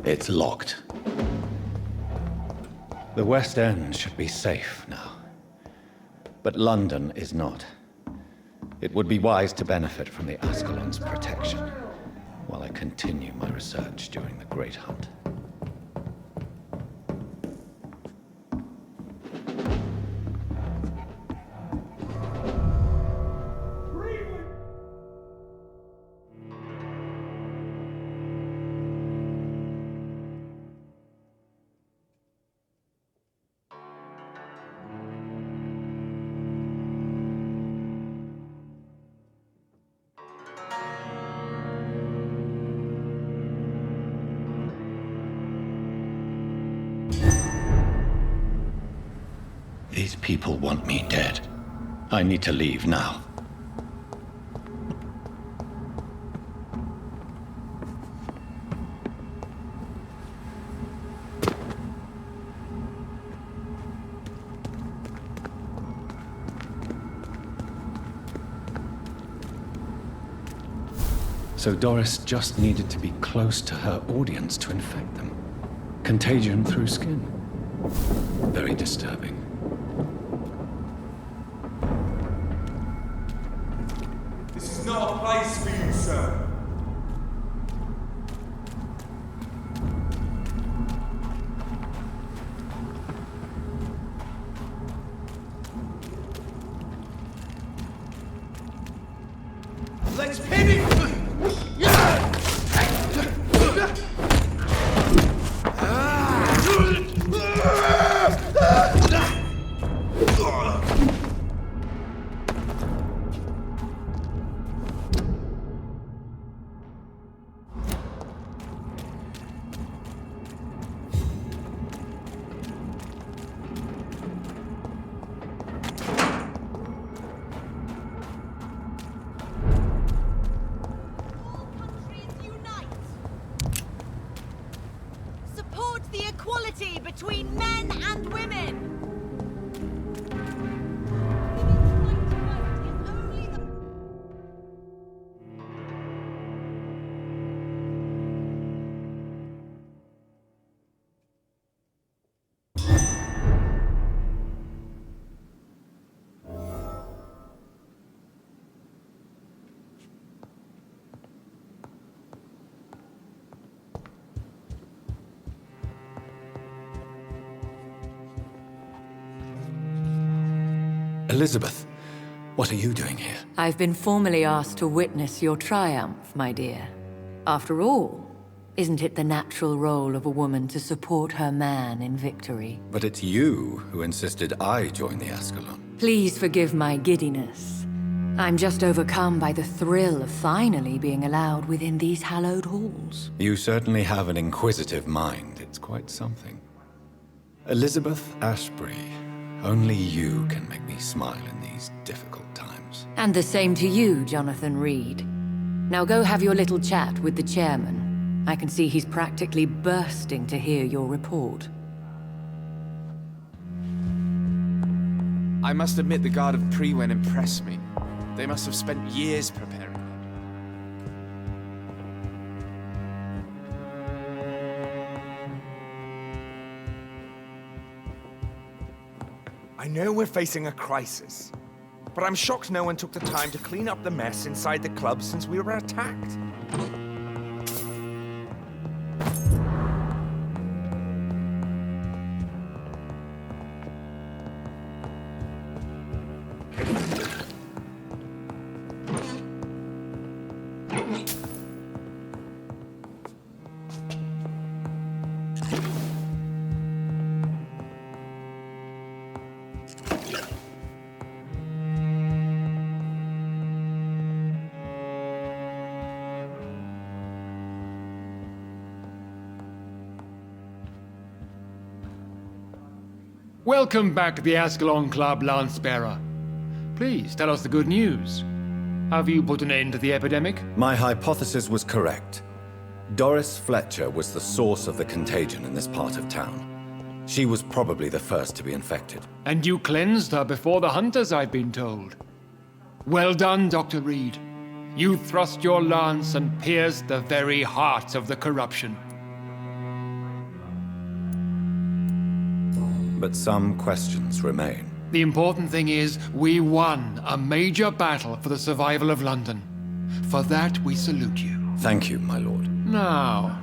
It's locked. The West End should be safe now. But London is not. It would be wise to benefit from the Ascalon's protection, while I continue my research during the Great Hunt. These people want me dead. I need to leave now. So Doris just needed to be close to her audience to infect them. Contagion through skin. Very disturbing. This is not a place for you, sir. Let's pin it! Between men and women! Elizabeth, what are you doing here? I've been formally asked to witness your triumph, my dear. After all, isn't it the natural role of a woman to support her man in victory? But it's you who insisted I join the Ascalon. Please forgive my giddiness. I'm just overcome by the thrill of finally being allowed within these hallowed halls. You certainly have an inquisitive mind. It's quite something. Elizabeth Ashbury. Only you can make me smile in these difficult times. And the same to you, Jonathan Reed. Now go have your little chat with the chairman. I can see he's practically bursting to hear your report. I must admit the Guard of Priwen impressed me. They must have spent years preparing it. I know we're facing a crisis, but I'm shocked no one took the time to clean up the mess inside the club since we were attacked. Welcome back to the Ascalon Club, Lance-Bearer. Please tell us the good news. Have you put an end to the epidemic? My hypothesis was correct. Doris Fletcher was the source of the contagion in this part of town. She was probably the first to be infected. And you cleansed her before the hunters, I've been told. Well done, Dr. Reed. You thrust your lance and pierced the very heart of the corruption. But some questions remain. The important thing is, we won a major battle for the survival of London. For that, we salute you. Thank you, my lord. Now,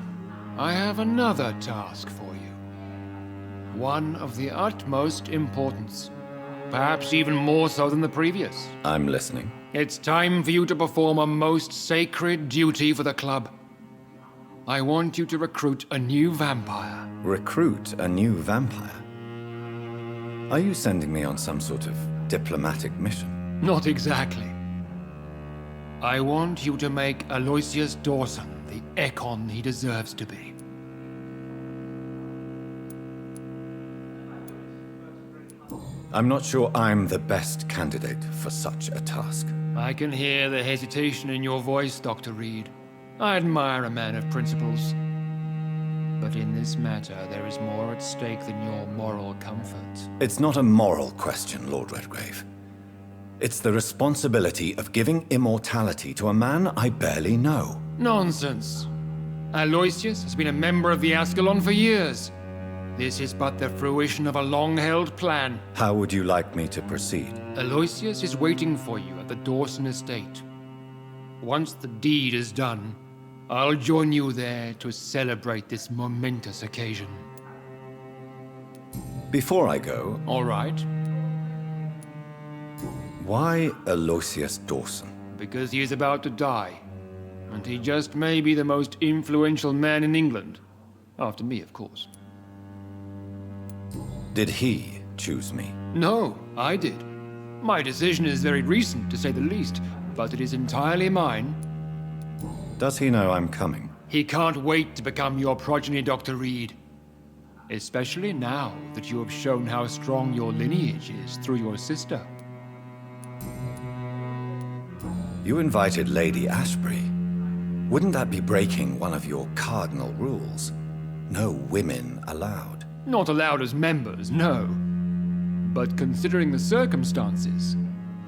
I have another task for you. One of the utmost importance. Perhaps even more so than the previous. I'm listening. It's time for you to perform a most sacred duty for the club. I want you to recruit a new vampire. Recruit a new vampire? Are you sending me on some sort of diplomatic mission? Not exactly. I want you to make Aloisius Dawson the Ekon he deserves to be. I'm not sure I'm the best candidate for such a task. I can hear the hesitation in your voice, Dr. Reed. I admire a man of principles. But in this matter, there is more at stake than your moral comfort. It's not a moral question, Lord Redgrave. It's the responsibility of giving immortality to a man I barely know. Nonsense. Aloysius has been a member of the Ascalon for years. This is but the fruition of a long-held plan. How would you like me to proceed? Aloysius is waiting for you at the Dawson estate. Once the deed is done, I'll join you there to celebrate this momentous occasion. Before I go, All right, why Aloysius Dawson? because he is about to die. And he just may be the most influential man in England. After me, of course. Did he choose me? No, I did. My decision is very recent, to say the least, but it is entirely mine. Does he know I'm coming? He can't wait to become your progeny, Dr. Reed. Especially now that you have shown how strong your lineage is through your sister. You invited Lady Ashbury. Wouldn't that be breaking one of your cardinal rules? No women allowed. Not allowed as members, no. But considering the circumstances,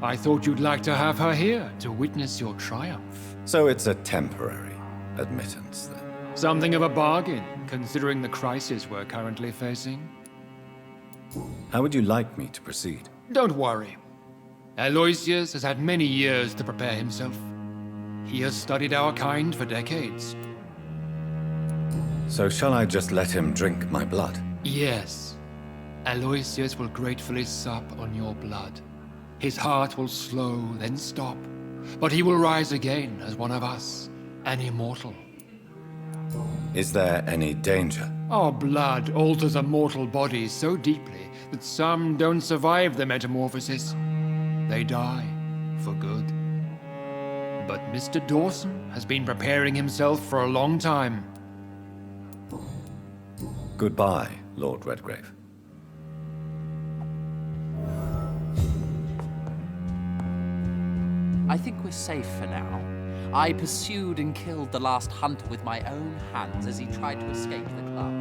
I thought you'd like to have her here to witness your triumph. So it's a temporary admittance, then. Something of a bargain, considering the crisis we're currently facing. How would you like me to proceed? Don't worry. Aloysius has had many years to prepare himself. He has studied our kind for decades. So shall I just let him drink my blood? Yes. Aloysius will gratefully sup on your blood. His heart will slow, then stop. But he will rise again as one of us, an immortal. Is there any danger? Our blood alters a mortal body so deeply that some don't survive the metamorphosis. They die, for good. But Mr. Dawson has been preparing himself for a long time. Goodbye, Lord Redgrave. I think we're safe for now. I pursued and killed the last hunter with my own hands as he tried to escape the club.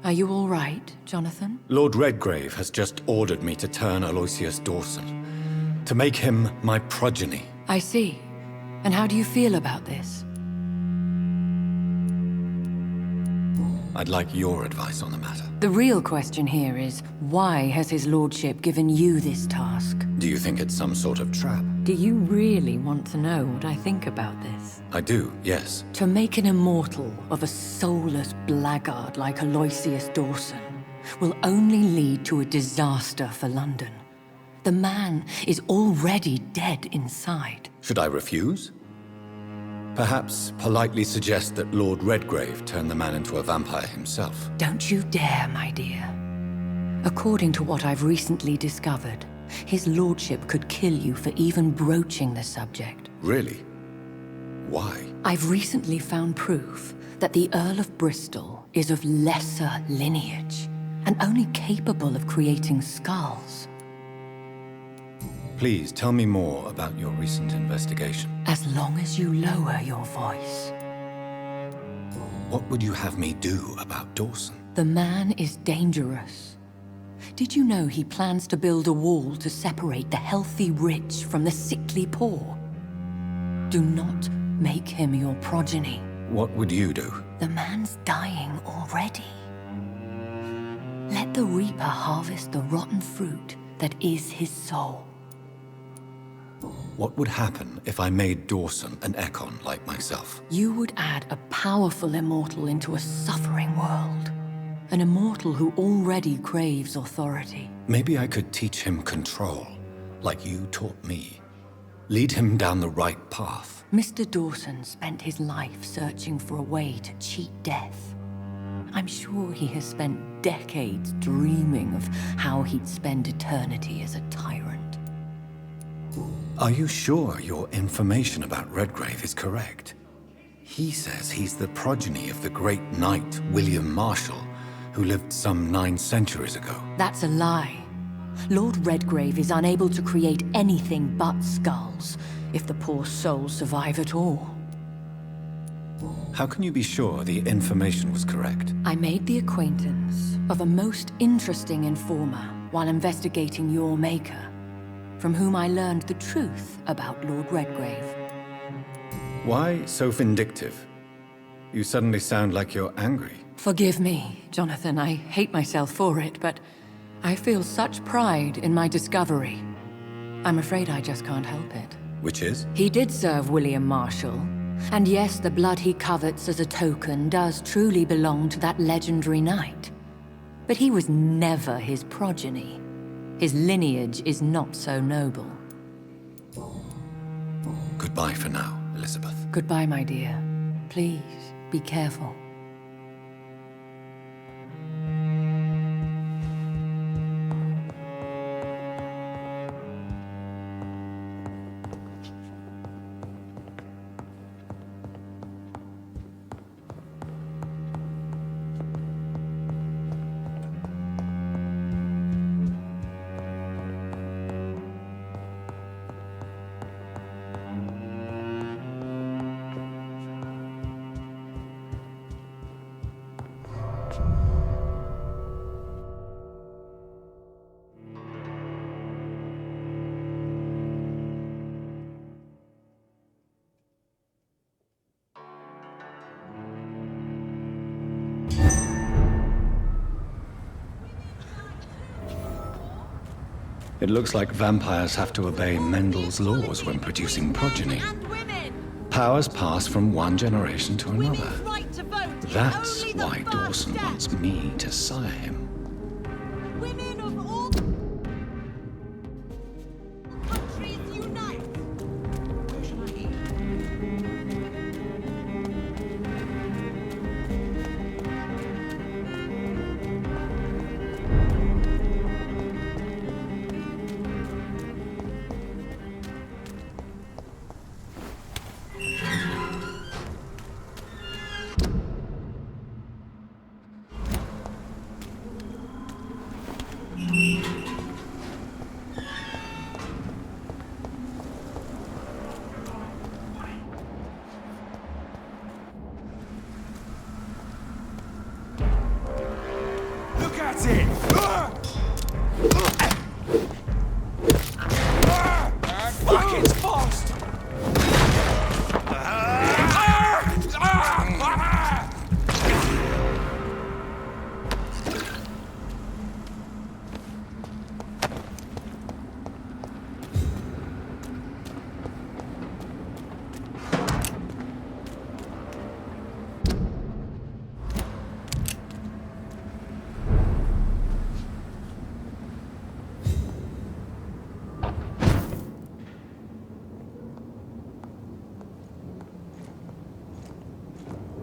Are you all right, Jonathan? Lord Redgrave has just ordered me to turn Aloysius Dawson, to make him my progeny. I see. And how do you feel about this? I'd like your advice on the matter. The real question here is, why has his lordship given you this task? Do you think it's some sort of trap? Do you really want to know what I think about this? I do, yes. To make an immortal of a soulless blackguard like Aloysius Dawson will only lead to a disaster for London. The man is already dead inside. Should I refuse? Perhaps politely suggest that Lord Redgrave turn the man into a vampire himself. Don't you dare, my dear. According to what I've recently discovered, his lordship could kill you for even broaching the subject. Really? Why? I've recently found proof that the Earl of Bristol is of lesser lineage and only capable of creating skulls. Please tell me more about your recent investigation. As long as you lower your voice. What would you have me do about Dawson? The man is dangerous. Did you know he plans to build a wall to separate the healthy rich from the sickly poor? Do not make him your progeny. What would you do? The man's dying already. Let the reaper harvest the rotten fruit that is his soul. What would happen if I made Dawson an Ekon like myself? You would add a powerful immortal into a suffering world. An immortal who already craves authority. Maybe I could teach him control, like you taught me. Lead him down the right path. Mr. Dawson spent his life searching for a way to cheat death. I'm sure he has spent decades dreaming of how he'd spend eternity as a tyrant. Are you sure your information about Redgrave is correct? He says he's the progeny of the great knight William Marshall, who lived some 9 centuries ago. That's a lie. Lord Redgrave is unable to create anything but skulls, if the poor souls survive at all. How can you be sure the information was correct? I made the acquaintance of a most interesting informer while investigating your maker, from whom I learned the truth about Lord Redgrave. Why so vindictive? You suddenly sound like you're angry. Forgive me, Jonathan. I hate myself for it, but I feel such pride in my discovery. I'm afraid I just can't help it. Which is? He did serve William Marshall. And yes, the blood he covets as a token does truly belong to that legendary knight. But he was never his progeny. His lineage is not so noble. Goodbye for now, Elizabeth. Goodbye, my dear. Please, be careful. It looks like vampires have to obey Mendel's laws when producing progeny. And women. Powers pass from one generation to another. Women's right to vote. That's Only the why first Dawson step. wants me to sire him. Women of all countries unite. Where shall I eat? Look at it! Fuck, it's fast!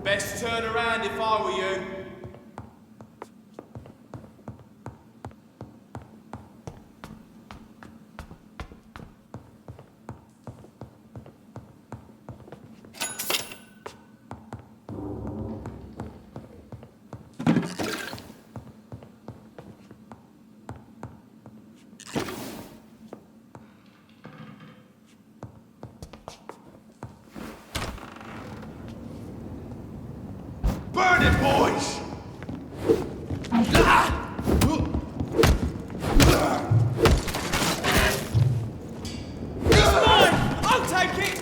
Best turn around if I were you. Burn it, boys! It's mine! I'll take it!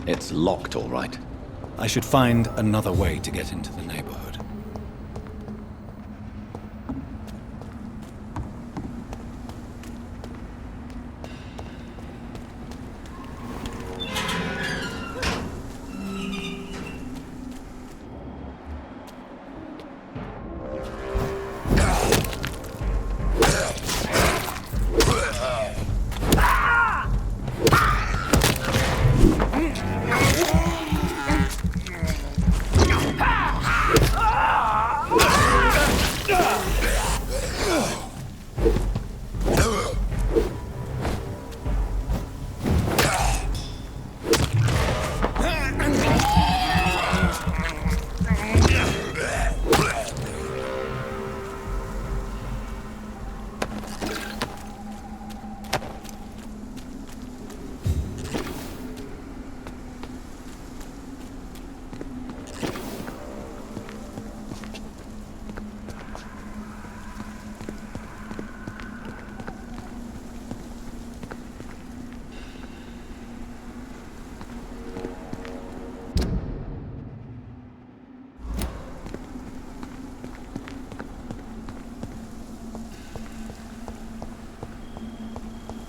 It's locked, all right. I should find another way to get into the neighborhood.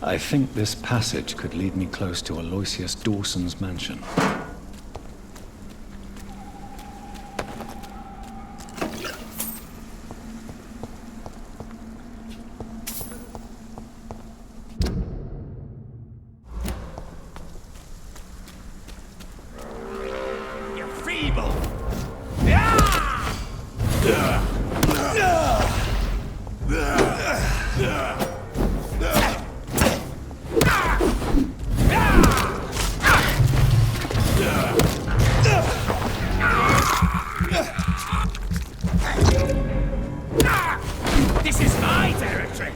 I think this passage could lead me close to Aloysius Dawson's mansion. You're feeble! This is my territory!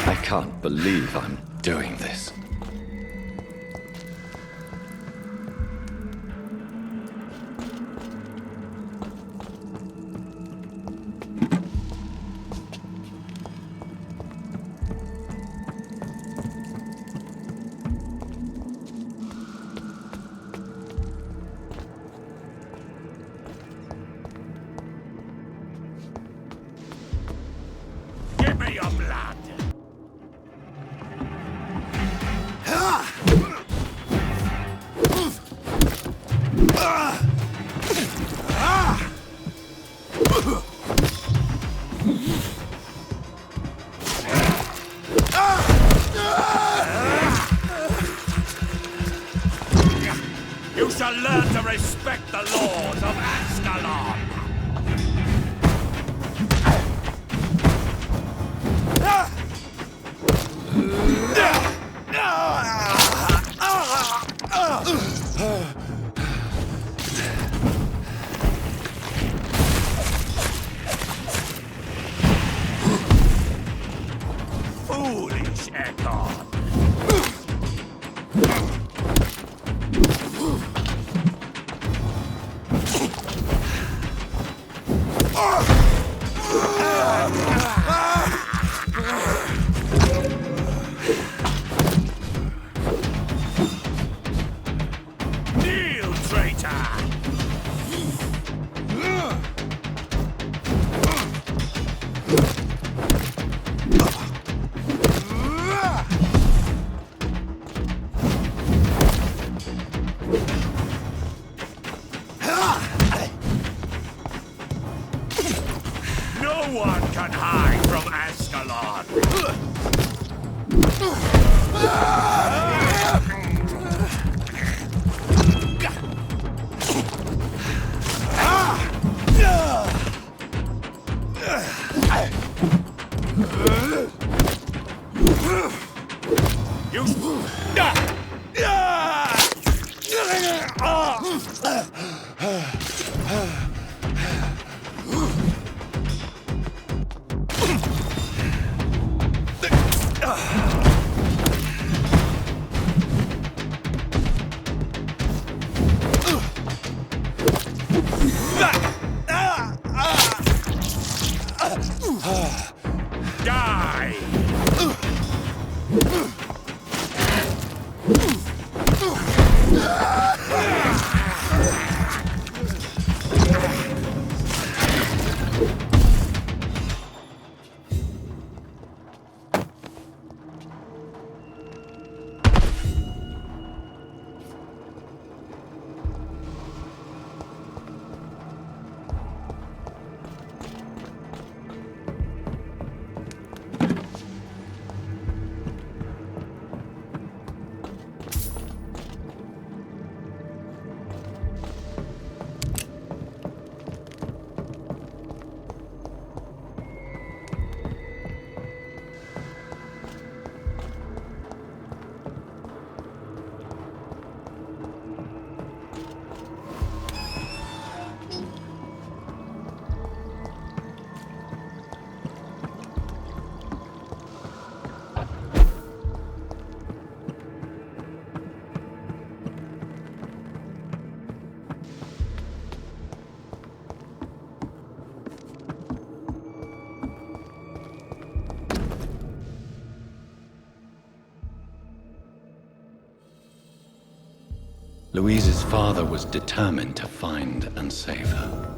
I can't believe I'm doing this. Give me your blood! You shall learn to respect the laws of Ascalon! Foolish Edgar! one can hide from Ascalon! Louise's father was determined to find and save her.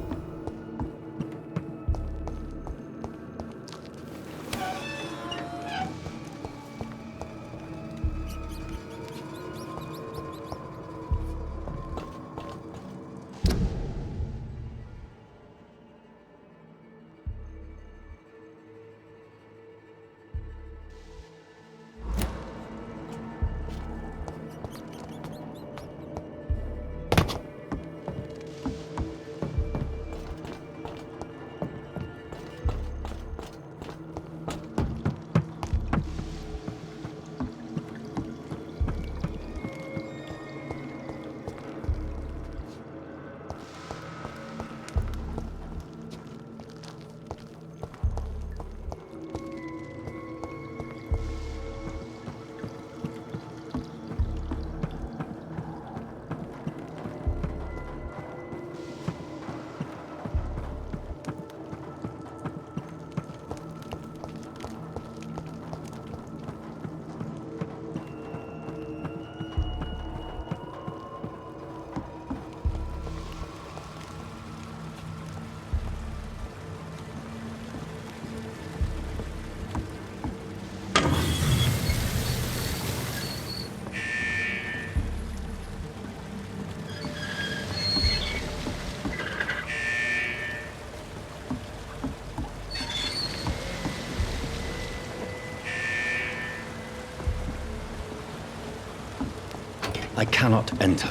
I cannot enter.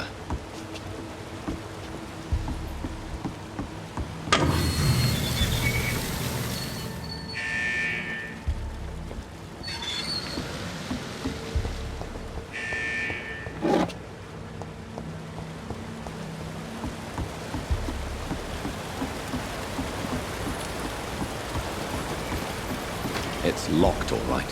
It's locked, all right.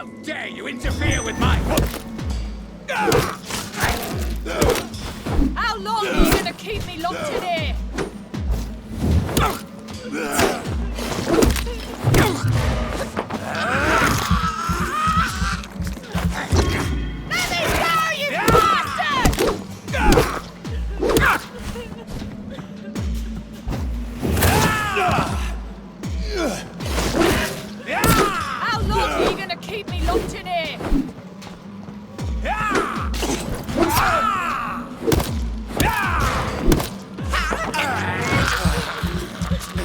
How dare you interfere with my... How long are you gonna keep me locked in here? Let me go, you bastard! How long are you gonna keep me locked in here?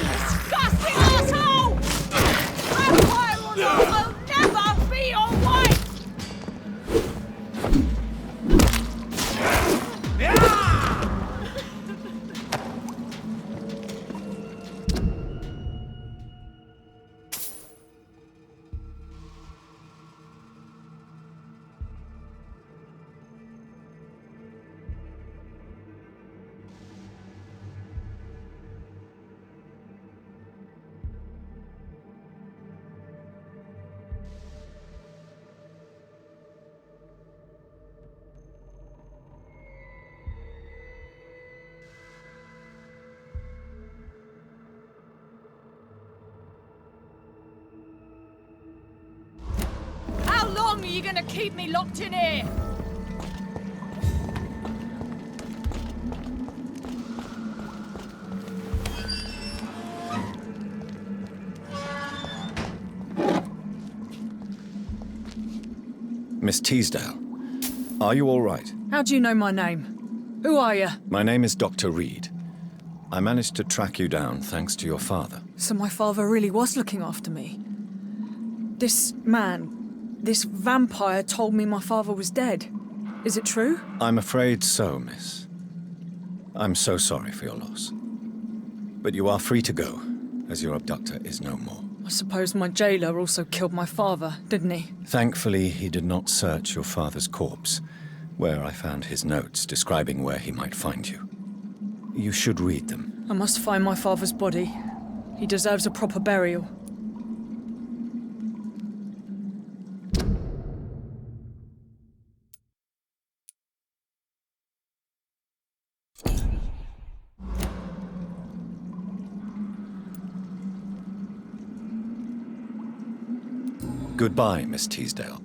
Disgusting asshole! Vampire or not, I'll never be your wife! How long are you gonna keep me locked in here? Miss Teasdale, are you all right? How do you know my name? Who are you? My name is Dr. Reed. I managed to track you down thanks to your father. So my father really was looking after me. This man, this vampire told me my father was dead. Is it true? I'm afraid so, miss. I'm so sorry for your loss. But you are free to go, as your abductor is no more. I suppose my jailer also killed my father, didn't he? Thankfully, he did not search your father's corpse, where I found his notes describing where he might find you. You should read them. I must find my father's body. He deserves a proper burial. Goodbye, Miss Teasdale.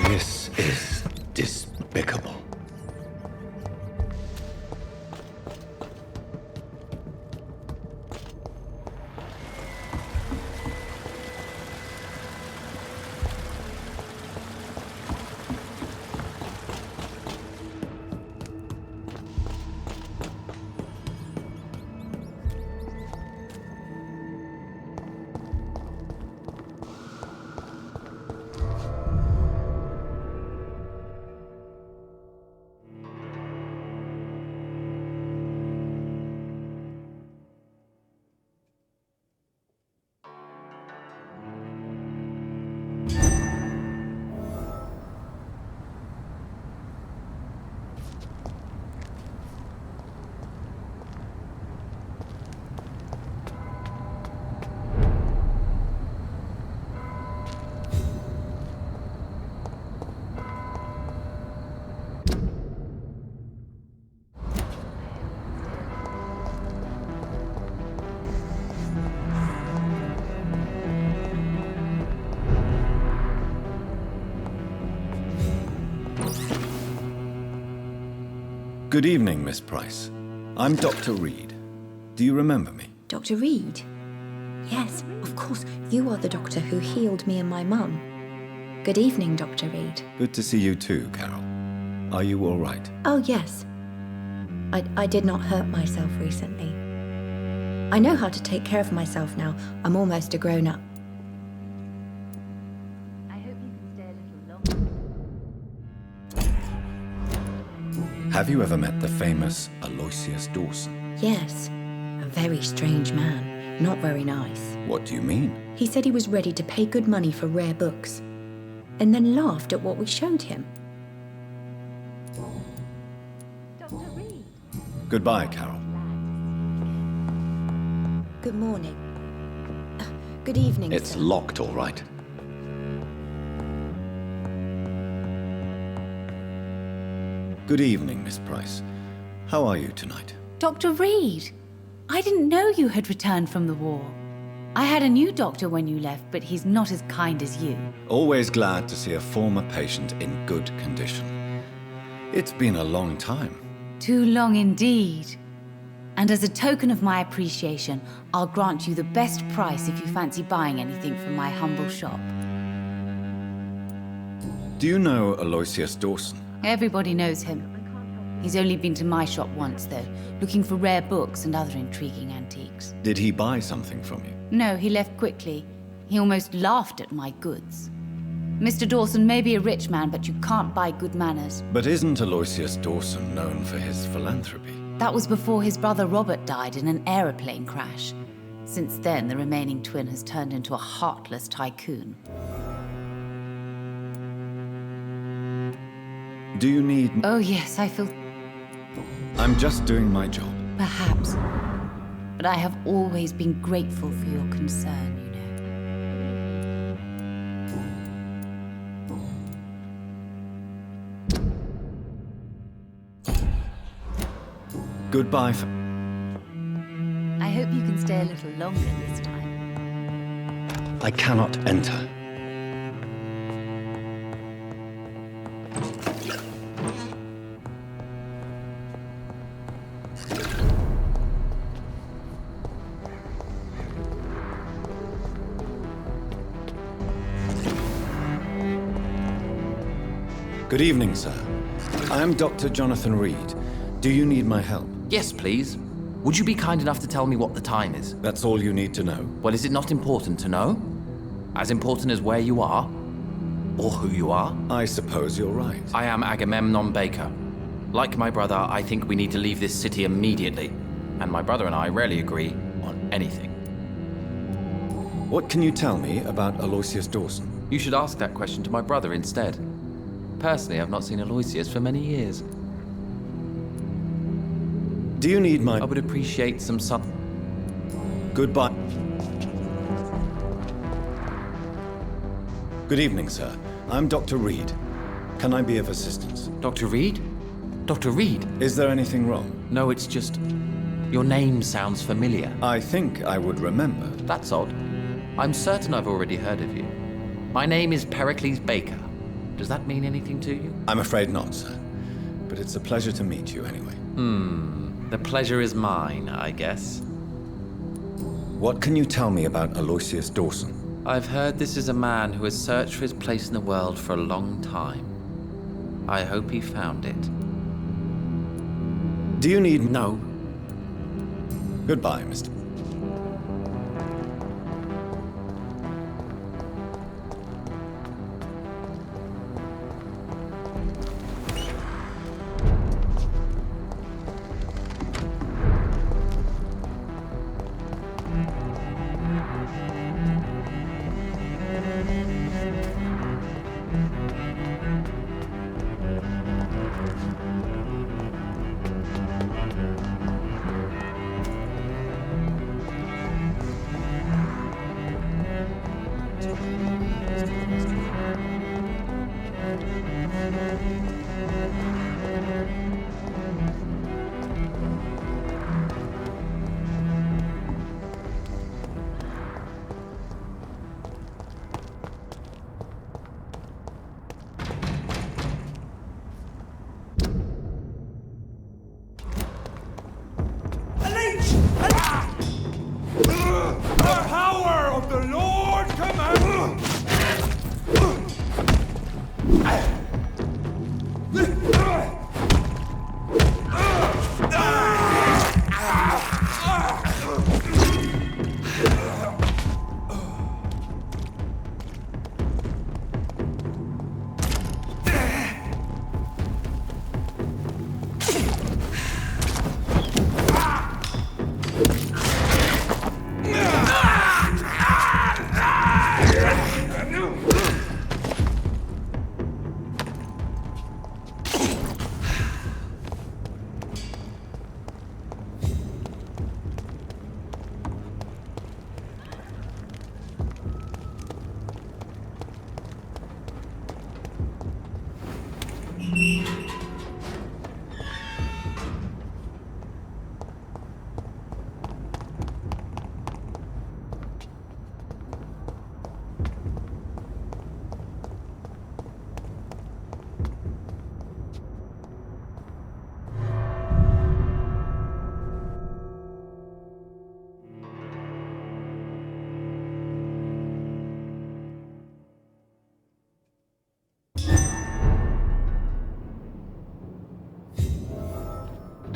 This is despicable. Good evening, Miss Price. I'm Dr. Reed. Do you remember me? Dr. Reed? Yes, of course. You are the doctor who healed me and my mum. Good evening, Dr. Reed. Good to see you too, Carol. Are you all right? Oh, yes. I did not hurt myself recently. I know how to take care of myself now. I'm almost a grown-up. I hope you can stay a little longer. Have you ever met the famous Aloisius Dawson? Yes, a very strange man. Not very nice. What do you mean? He said he was ready to pay good money for rare books, and then laughed at what we showed him. Dr. Reed. Goodbye, Carol. Good morning. Good evening, It's sir. locked, all right. Good evening, Miss Price. How are you tonight? Dr. Reed, I didn't know you had returned from the war. I had a new doctor when you left, but he's not as kind as you. Always glad to see a former patient in good condition. It's been a long time. Too long indeed. And as a token of my appreciation, I'll grant you the best price if you fancy buying anything from my humble shop. Do you know Aloysius Dawson? Everybody knows him. He's only been to my shop once, though, looking for rare books and other intriguing antiques. Did he buy something from you? No, he left quickly. He almost laughed at my goods. Mr. Dawson may be a rich man, but you can't buy good manners. But isn't Aloysius Dawson known for his philanthropy? That was before his brother Robert died in an aeroplane crash. Since then, the remaining twin has turned into a heartless tycoon. Do you need... Oh yes, I feel... I'm just doing my job. Perhaps. But I have always been grateful for your concern, you know. Goodbye for... I hope you can stay a little longer this time. I cannot enter. Good evening, sir. I am Dr. Jonathan Reed. Do you need my help? Yes, please. Would you be kind enough to tell me what the time is? That's all you need to know. Well, is it not important to know? As important as where you are? Or who you are? I suppose you're right. I am Agamemnon Baker. Like my brother, I think we need to leave this city immediately. And my brother and I rarely agree on anything. What can you tell me about Aloysius Dawson? You should ask that question to my brother instead. Personally, I've not seen Aloysius for many years. Do you need my... I would appreciate some Goodbye. Good evening, sir. I'm Dr. Reed. Can I be of assistance? Dr. Reed? Dr. Reed? Is there anything wrong? No, it's just... your name sounds familiar. I think I would remember. That's odd. I'm certain I've already heard of you. My name is Pericles Baker. Does that mean anything to you? I'm afraid not, sir. But it's a pleasure to meet you anyway. The pleasure is mine, I guess. What can you tell me about Aloysius Dawson? I've heard this is a man who has searched for his place in the world for a long time. I hope he found it. Do you need... No. Goodbye, Mr.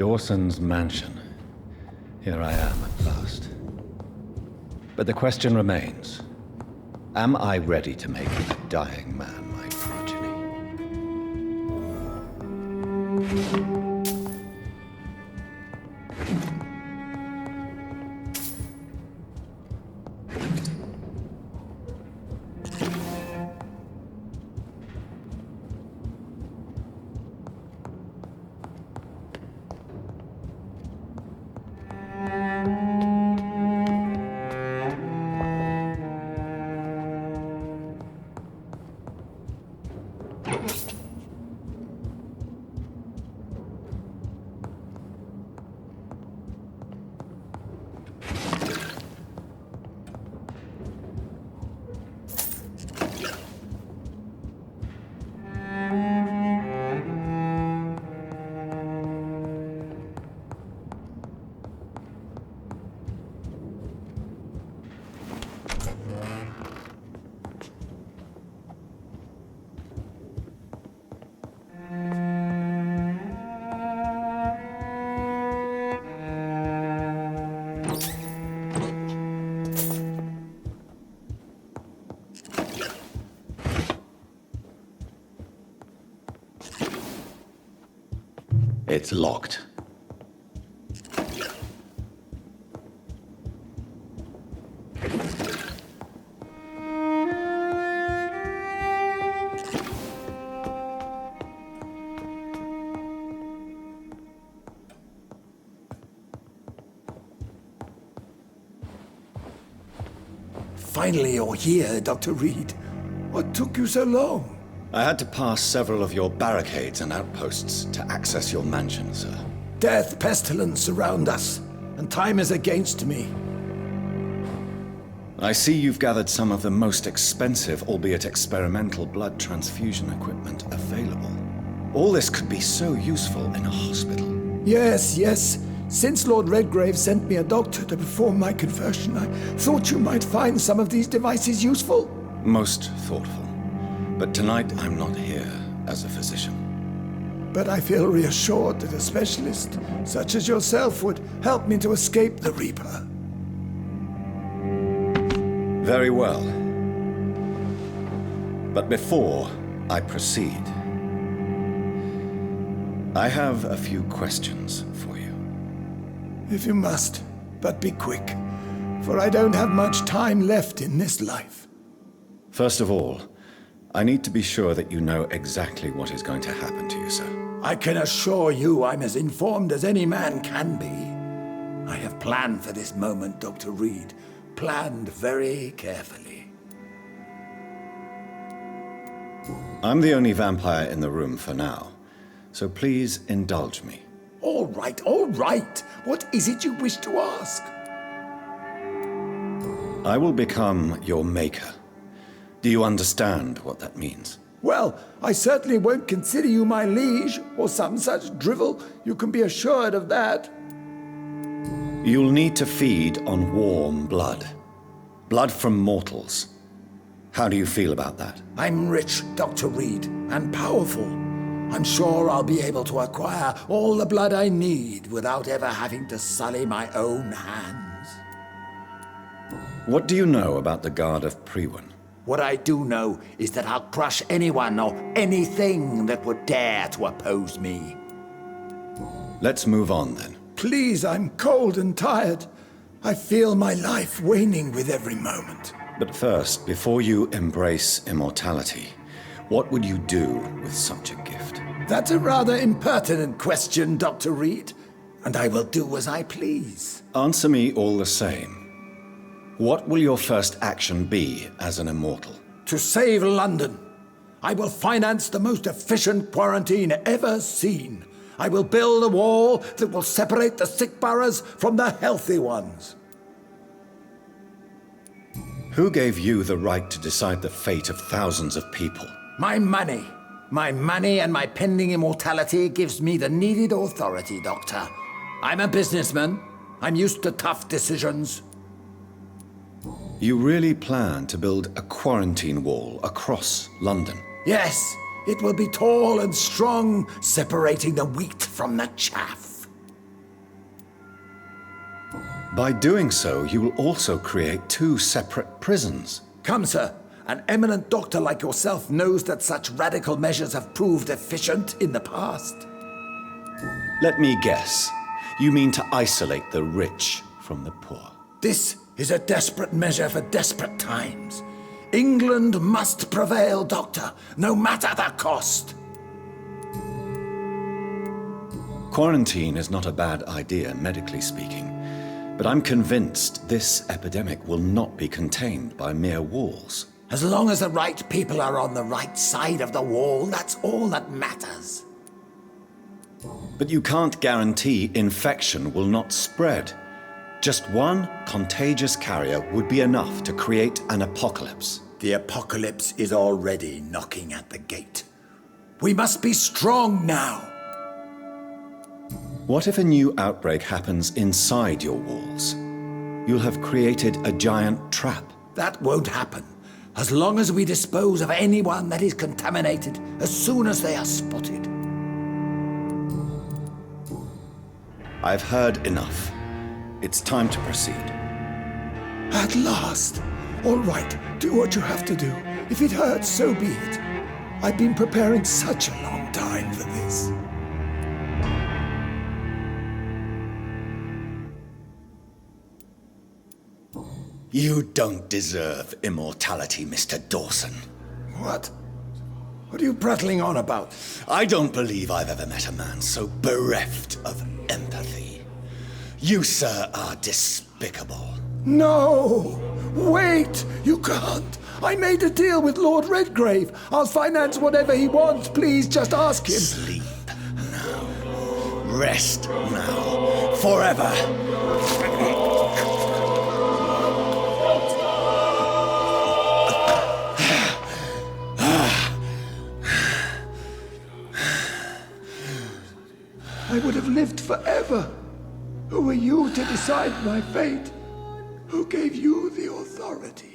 Dawson's mansion. Here I am at last. But the question remains, am I ready to make a dying man my progeny? It's locked. Finally, you're here, Dr. Reed. What took you so long? I had to pass several of your barricades and outposts to access your mansion, sir. Death, pestilence surround us, and time is against me. I see you've gathered some of the most expensive, albeit experimental, blood transfusion equipment available. All this could be so useful in a hospital. Yes, yes. Since Lord Redgrave sent me a doctor to perform my conversion, I thought you might find some of these devices useful. Most thoughtful. But tonight I'm not here as a physician. But I feel reassured that a specialist such as yourself would help me to escape the Reaper. Very well. But before I proceed, I have a few questions for you. If you must, but be quick, for I don't have much time left in this life. First of all, I need to be sure that you know exactly what is going to happen to you, sir. I can assure you I'm as informed as any man can be. I have planned for this moment, Dr. Reed. Planned very carefully. I'm the only vampire in the room for now, so please indulge me. All right, all right. What is it you wish to ask? I will become your maker. Do you understand what that means? Well, I certainly won't consider you my liege, or some such drivel. You can be assured of that. You'll need to feed on warm blood. Blood from mortals. How do you feel about that? I'm rich, Dr. Reed, and powerful. I'm sure I'll be able to acquire all the blood I need without ever having to sully my own hands. What do you know about the Guard of Priwen? What I do know is that I'll crush anyone or anything that would dare to oppose me. Let's move on, then. Please, I'm cold and tired. I feel my life waning with every moment. But first, before you embrace immortality, what would you do with such a gift? That's a rather impertinent question, Dr. Reed, and I will do as I please. Answer me all the same. What will your first action be as an immortal? To save London. I will finance the most efficient quarantine ever seen. I will build a wall that will separate the sick boroughs from the healthy ones. Who gave you the right to decide the fate of thousands of people? My money. My money and my pending immortality gives me the needed authority, Doctor. I'm a businessman. I'm used to tough decisions. You really plan to build a quarantine wall across London? Yes, it will be tall and strong, separating the wheat from the chaff. By doing so, you will also create two separate prisons. Come, sir. An eminent doctor like yourself knows that such radical measures have proved efficient in the past. Let me guess. You mean to isolate the rich from the poor? This is a desperate measure for desperate times. England must prevail, Doctor, no matter the cost. Quarantine is not a bad idea, medically speaking. But I'm convinced this epidemic will not be contained by mere walls. As long as the right people are on the right side of the wall, that's all that matters. But you can't guarantee infection will not spread. Just one contagious carrier would be enough to create an apocalypse. The apocalypse is already knocking at the gate. We must be strong now. What if a new outbreak happens inside your walls? You'll have created a giant trap. That won't happen. As long as we dispose of anyone that is contaminated as soon as they are spotted. I've heard enough. It's time to proceed. At last! All right, do what you have to do. If it hurts, so be it. I've been preparing such a long time for this. You don't deserve immortality, Mr. Dawson. What? What are you prattling on about? I don't believe I've ever met a man so bereft of empathy. You, sir, are despicable. No! Wait! You can't! I made a deal with Lord Redgrave. I'll finance whatever he wants. Please, just ask him. Sleep now. Rest now. Forever. I would have lived forever. Who are you to decide my fate? Who gave you the authority?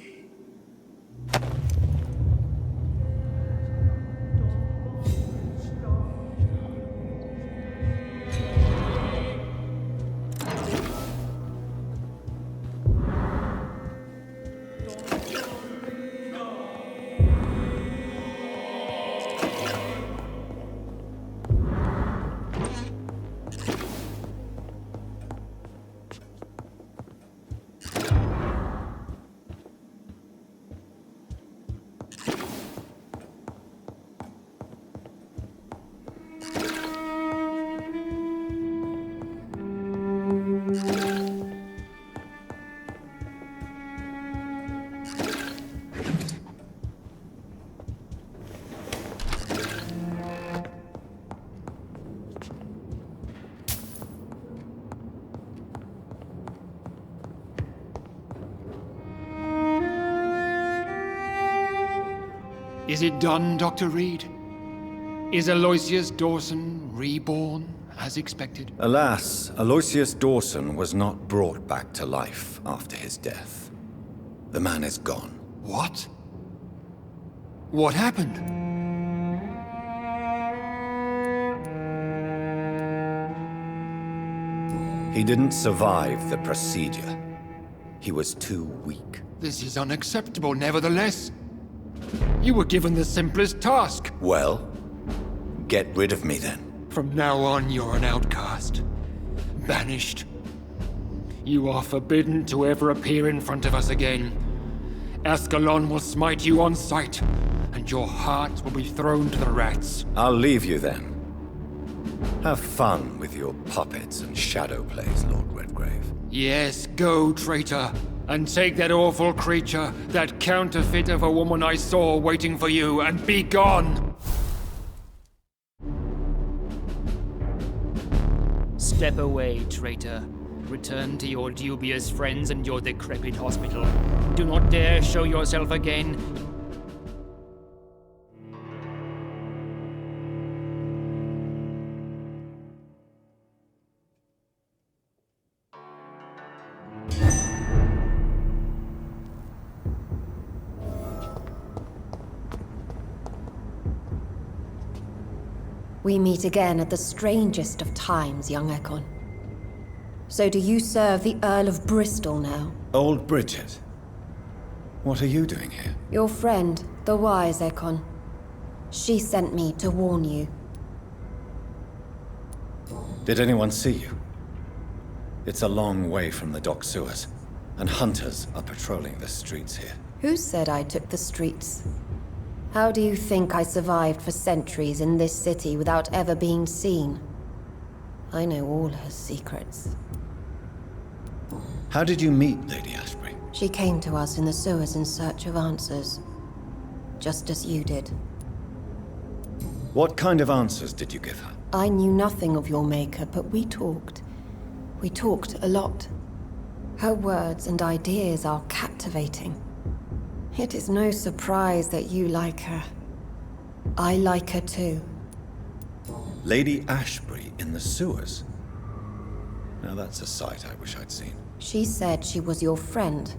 Is it done, Dr. Reed? Is Aloisius Dawson reborn, as expected? Alas, Aloysius Dawson was not brought back to life after his death. The man is gone. What? What happened? He didn't survive the procedure. He was too weak. This is unacceptable, nevertheless. You were given the simplest task. Well, get rid of me then. From now on, you're an outcast. Banished. You are forbidden to ever appear in front of us again. Ascalon will smite you on sight, and your heart will be thrown to the rats. I'll leave you then. Have fun with your puppets and shadow plays, Lord Redgrave. Yes, go, traitor, and take that awful creature, that counterfeit of a woman I saw waiting for you, and be gone! Step away, traitor. Return to your dubious friends and your decrepit hospital. Do not dare show yourself again. We meet again at the strangest of times, young Ekon. So do you serve the Earl of Bristol now? Old Bridget. What are you doing here? Your friend, the wise Ekon. She sent me to warn you. Did anyone see you? It's a long way from the dock sewers, and hunters are patrolling the streets here. Who said I took the streets? How do you think I survived for centuries in this city without ever being seen? I know all her secrets. How did you meet Lady Ashbury? She came to us in the sewers in search of answers. Just as you did. What kind of answers did you give her? I knew nothing of your maker, but we talked. We talked a lot. Her words and ideas are captivating. It is no surprise that you like her. I like her too. Lady Ashbury in the sewers? Now that's a sight I wish I'd seen. She said she was your friend,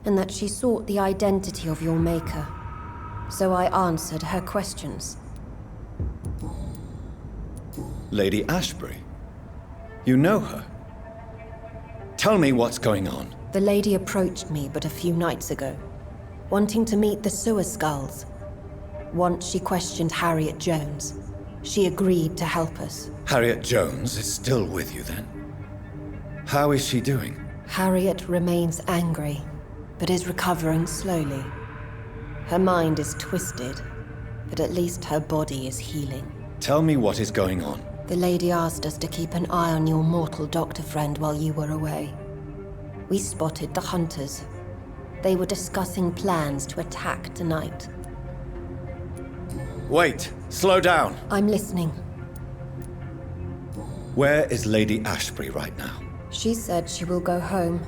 and that she sought the identity of your maker. So I answered her questions. Lady Ashbury? You know her? Tell me what's going on. The lady approached me but a few nights ago, wanting to meet the sewer skulls. Once she questioned Harriet Jones. She agreed to help us. Harriet Jones is still with you then? How is she doing? Harriet remains angry, but is recovering slowly. Her mind is twisted, but at least her body is healing. Tell me what is going on. The lady asked us to keep an eye on your mortal doctor friend while you were away. We spotted the hunters. They were discussing plans to attack tonight. Wait! Slow down! I'm listening. Where is Lady Ashbury right now? She said she will go home.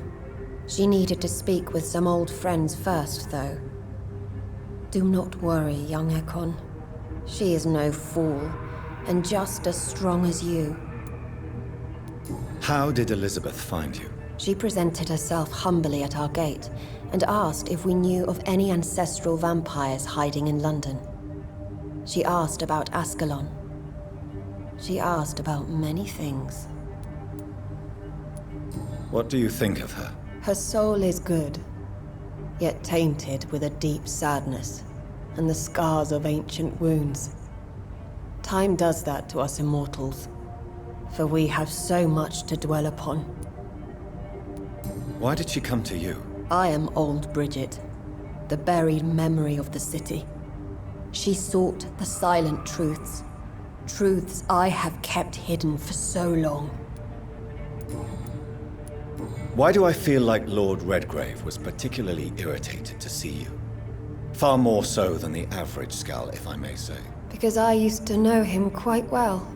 She needed to speak with some old friends first, though. Do not worry, young Ekon. She is no fool, and just as strong as you. How did Elizabeth find you? She presented herself humbly at our gate, and asked if we knew of any ancestral vampires hiding in London. She asked about Ascalon. She asked about many things. What do you think of her? Her soul is good, yet tainted with a deep sadness, and the scars of ancient wounds. Time does that to us immortals, for we have so much to dwell upon. Why did she come to you? I am old Bridget, the buried memory of the city. She sought the silent truths, truths I have kept hidden for so long. Why do I feel like Lord Redgrave was particularly irritated to see you? Far more so than the average Skull, if I may say. Because I used to know him quite well,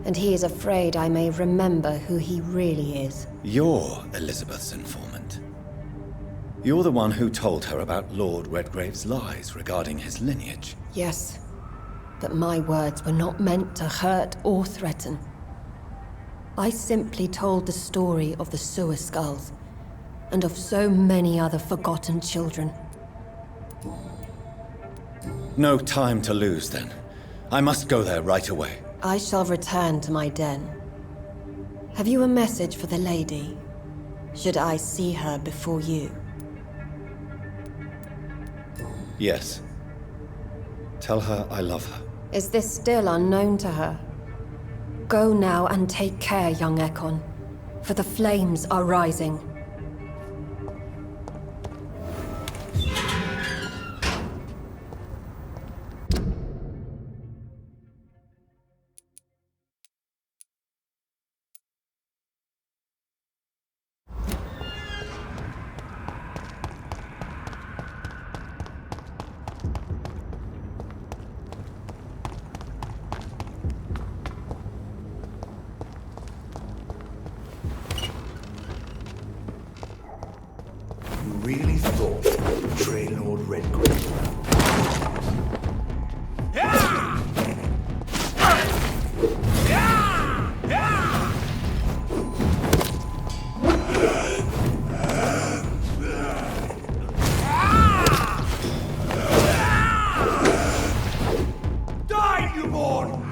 and he is afraid I may remember who he really is. You're Elizabeth's informant. You're the one who told her about Lord Redgrave's lies regarding his lineage. Yes, but my words were not meant to hurt or threaten. I simply told the story of the sewer skulls, and of so many other forgotten children. No time to lose, then. I must go there right away. I shall return to my den. Have you a message for the lady? Should I see her before you? Yes. Tell her I love her. Is this still unknown to her? Go now and take care, young Ekon, for the flames are rising. Really thought to betray Lord Redgrave. Die, newborn!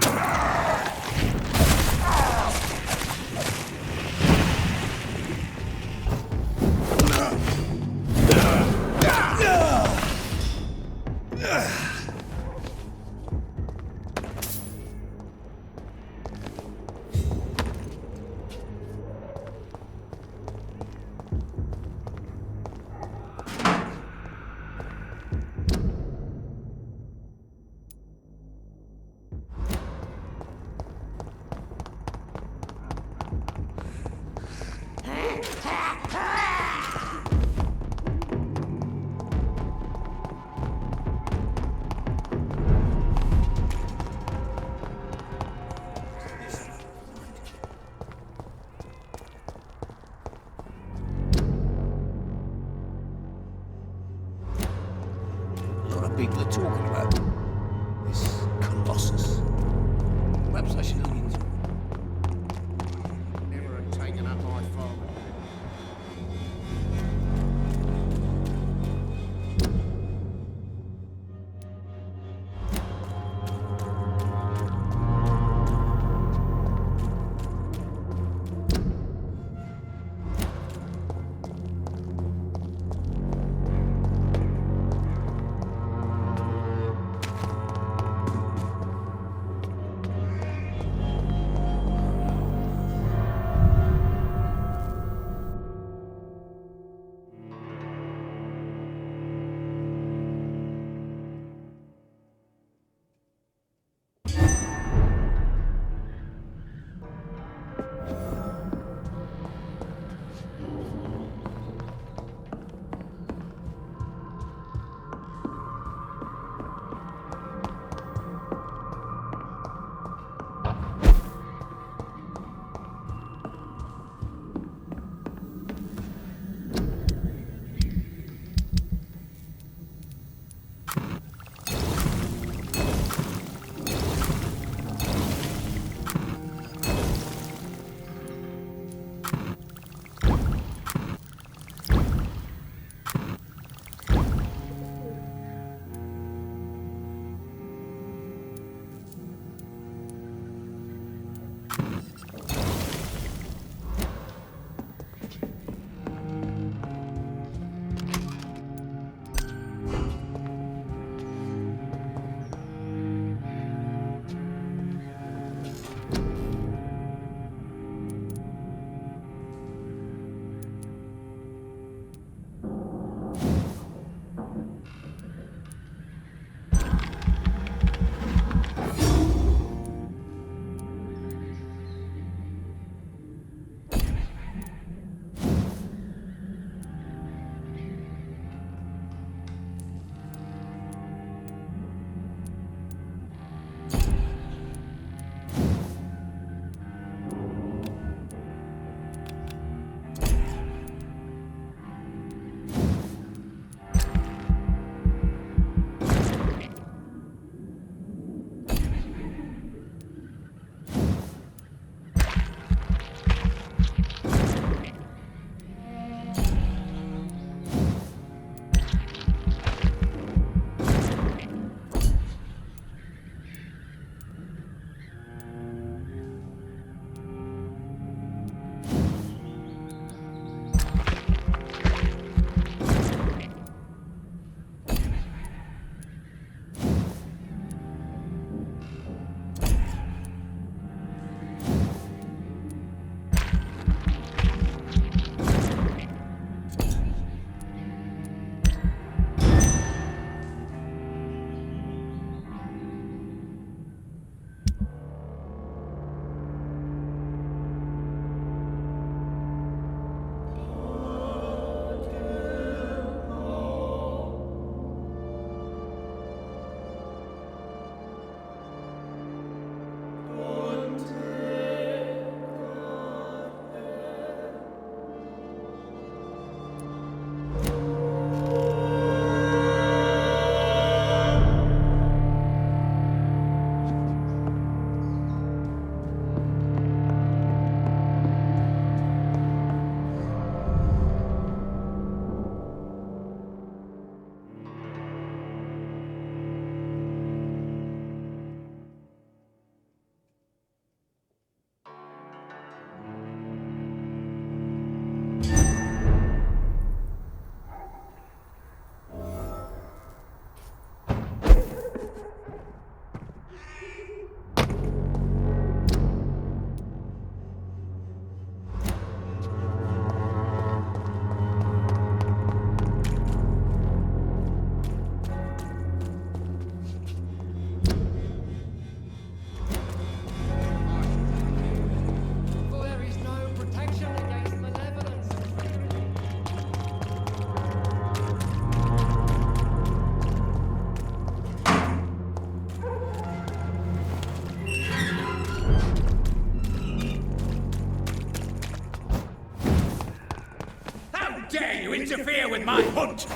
dare you interfere with my hunt?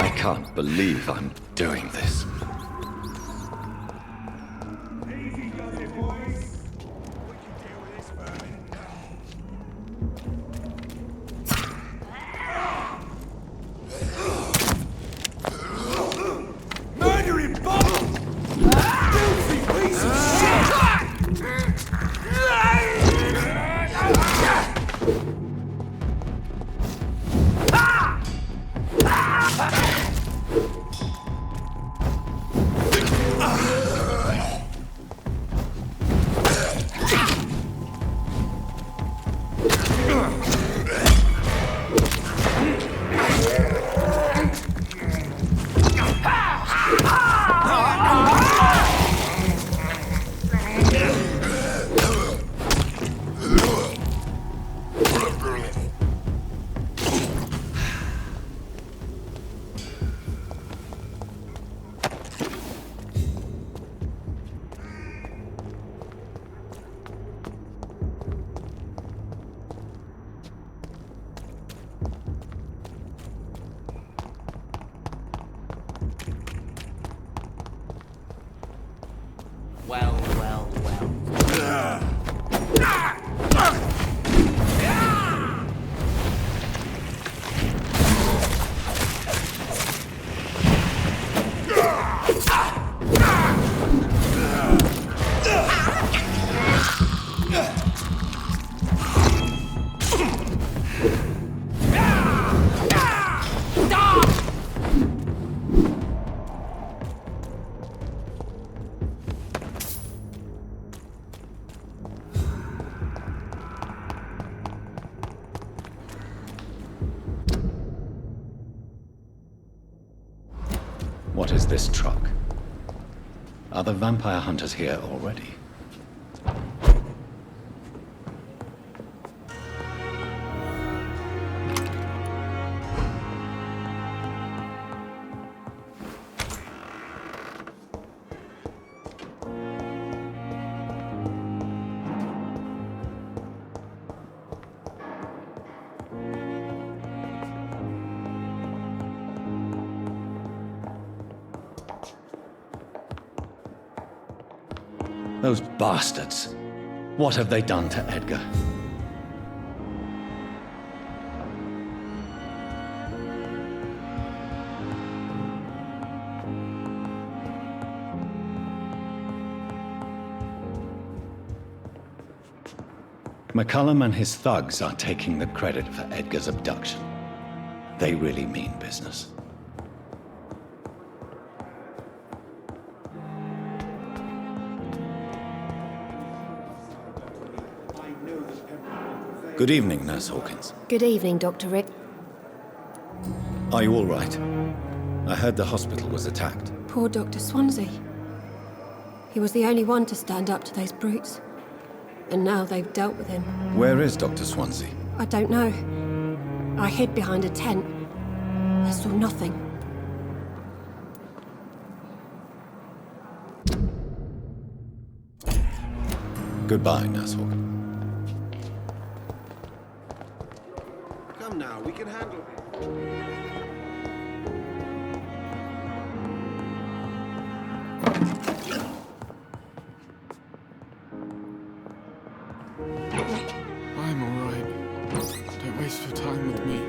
I can't believe I'm doing this. What is this truck? Are the vampire hunters here already? Those bastards. What have they done to Edgar? Mccullum and his thugs are taking the credit for Edgar's abduction. They really mean business. Good evening, Nurse Hawkins. Good evening, Dr. Rick. Are you all right? I heard the hospital was attacked. Poor Dr. Swansea. He was the only one to stand up to those brutes. and now they've dealt with him. Where is Dr. Swansea? I don't know. I hid behind a tent. I saw nothing. Goodbye, Nashawk. Come now, we can handle it. I'm alright. Don't waste your time with me.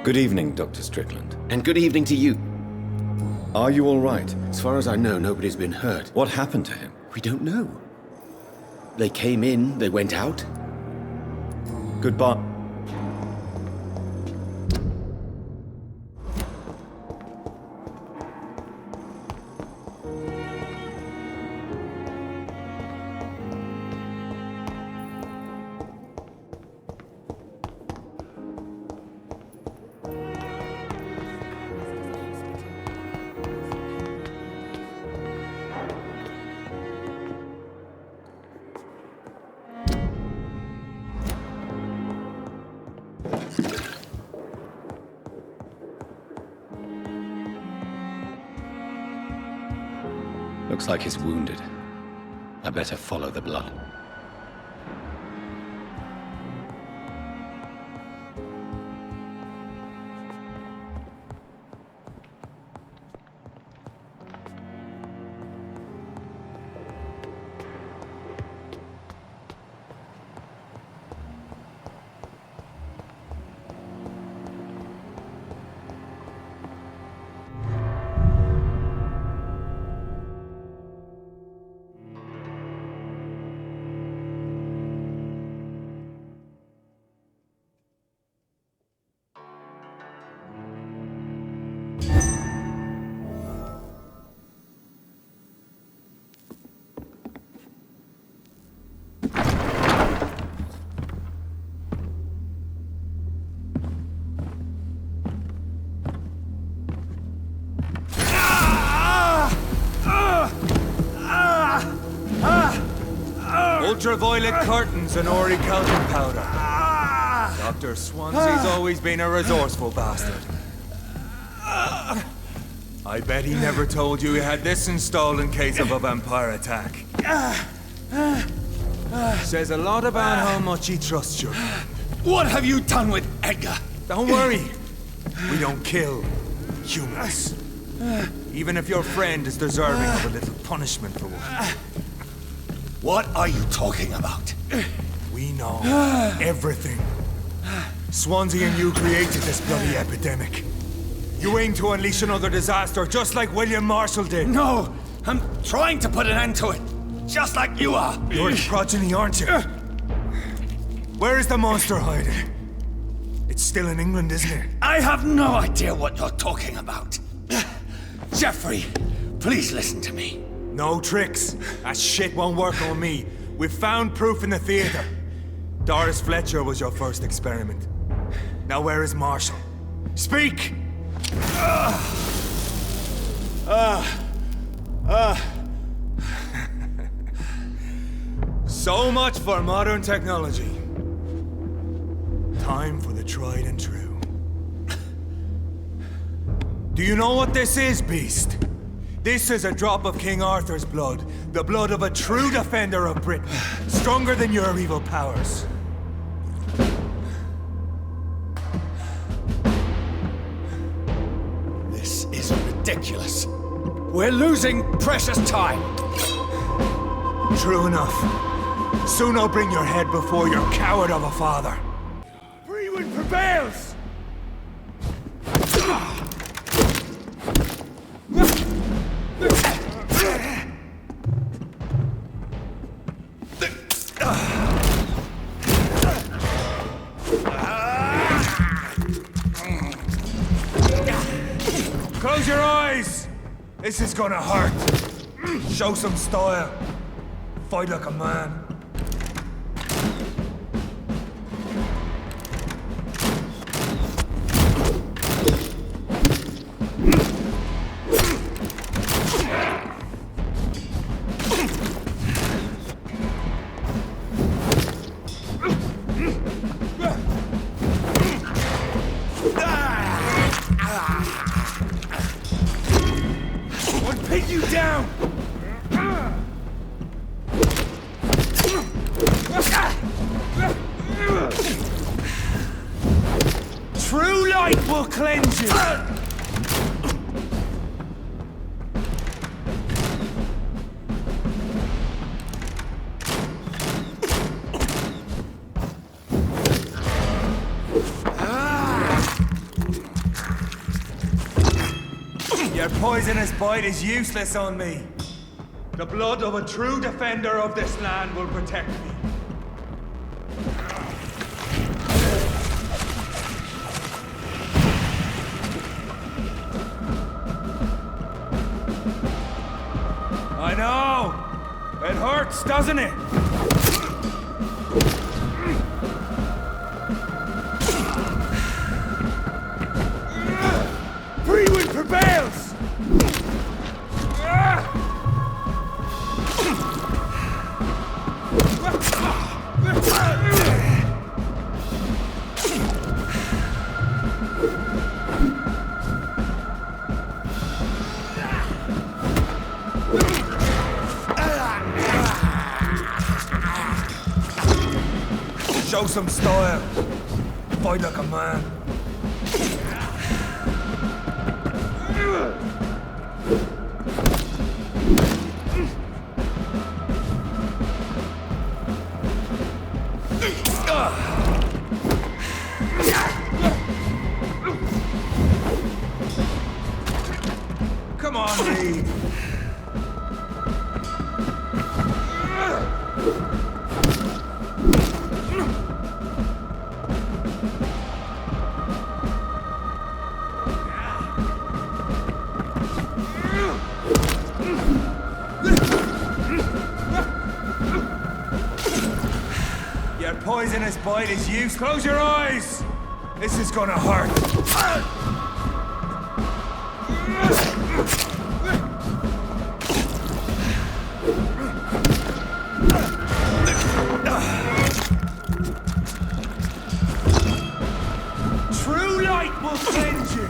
Good evening, Dr. Strickland. And good evening to you. Are you all right? As far as I know, nobody's been hurt. What happened to him? We don't know. They came in, they went out. Goodbye. Looks like he's wounded. I better follow the blood. Ultraviolet curtains and orichalcum powder. Dr. Swansea's always been a resourceful bastard. I bet he never told you he had this installed in case of a vampire attack. Says a lot about how much he trusts you. What have you done with Edgar? Don't worry. We don't kill humans. Even if your friend is deserving of a little punishment for one. What are you talking about? We know everything. Swansea and you created this bloody epidemic. You aim to unleash another disaster, just like William Marshall did. No! I'm trying to put an end to it, just like you are. You're his progeny, aren't you? Where is the monster hiding? It's still in England, isn't it? I have no idea what you're talking about. Jeffrey, please listen to me. No tricks. That shit won't work on me. We've found proof in the theater. Doris Fletcher was your first experiment. Now where is Marshall? Speak! So much for modern technology. Time for the tried and true. Do you know what this is, Beast? This is a drop of King Arthur's blood. The blood of a true defender of Britain. Stronger than your evil powers. This is ridiculous. We're losing precious time. True enough. Soon I'll bring your head before your coward of a father. Freewind prevails! Close your eyes! This is gonna hurt. Show some style. Fight like a man. pin you down! True light will cleanse you! Your poisonous bite is useless on me. The blood of a true defender of this land will protect me. I know! It hurts, doesn't it? Freewind prevails! Show some style. Fight like a man. Come on, Reed. Your poisonous bite is used. Close your eyes! This is gonna hurt. True light will cleanse you.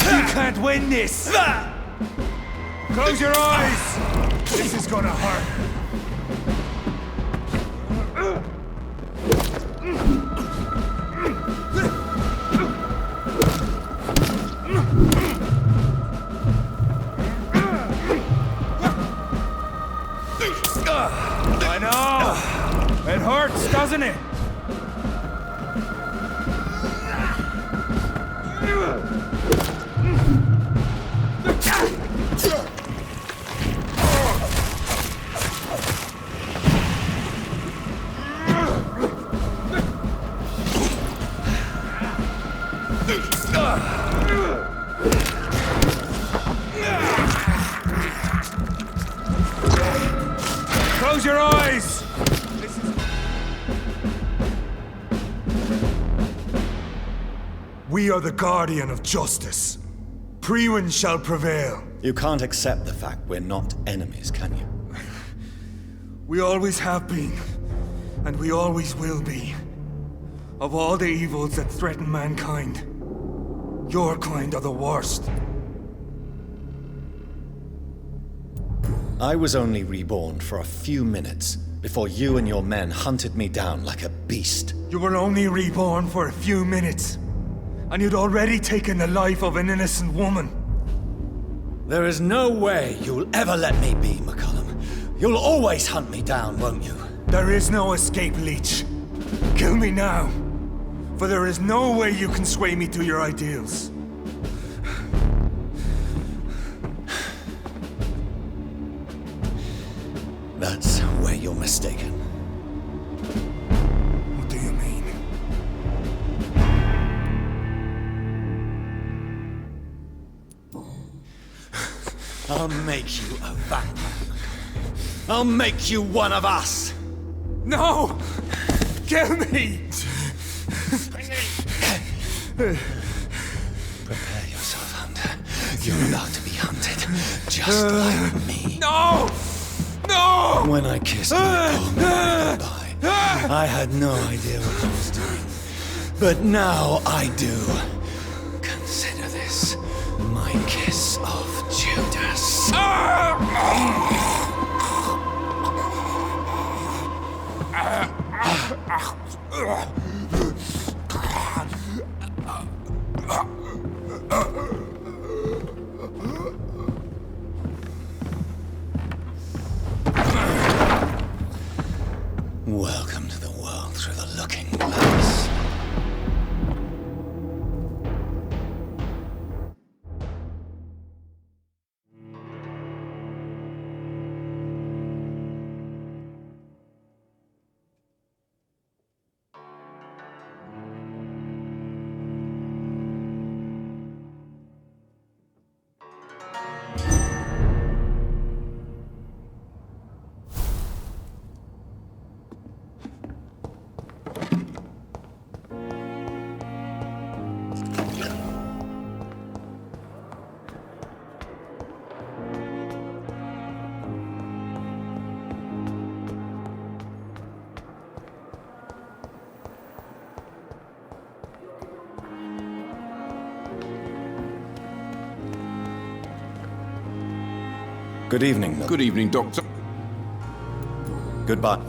You can't win this. Close your eyes. This is gonna hurt. I know! It hurts, doesn't it? Close your eyes! We are the guardian of justice. Priwen shall prevail. You can't accept the fact we're not enemies, can you? We always have been, and we always will be. Of all the evils that threaten mankind, your kind are the worst. I was only reborn for a few minutes before you and your men hunted me down like a beast. You were only reborn for a few minutes, and you'd already taken the life of an innocent woman. There is no way you'll ever let me be, Mccullum. You'll always hunt me down, won't you? There is no escape, Leech. Kill me now, for there is no way you can sway me to your ideals. That's where you're mistaken. What do you mean? I'll make you a vampire. I'll make you one of us! No! Kill me! Prepare yourself, Hunter. You're about to be hunted, just like me. No! No! When I kissed my poor man goodbye, I had no idea what I was doing. But now I do. Consider this my kiss of Judas. Welcome to the world through the looking glass. Good evening, Milton. Good evening, Doctor. Goodbye.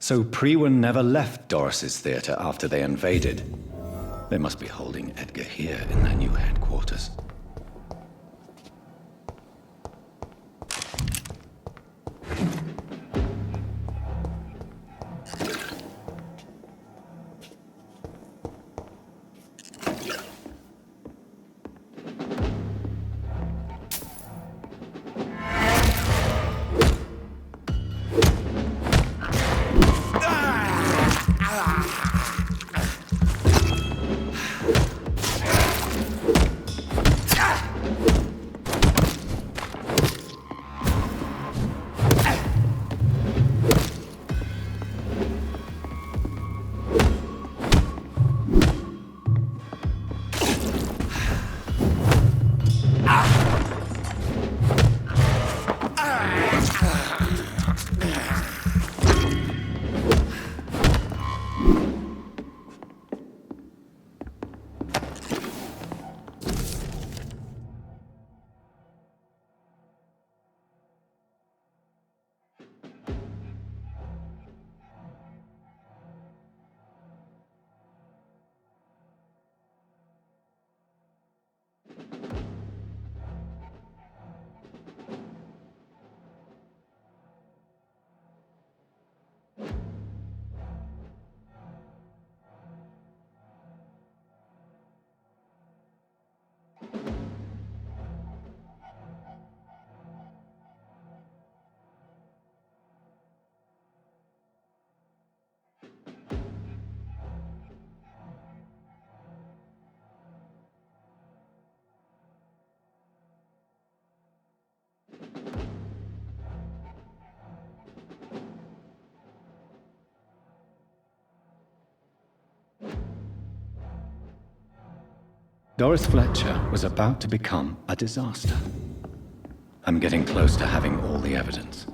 So Priwen never left Doris's theater after they invaded. They must be holding Edgar here in their new headquarters. Doris Fletcher was about to become a disaster. I'm getting close to having all the evidence.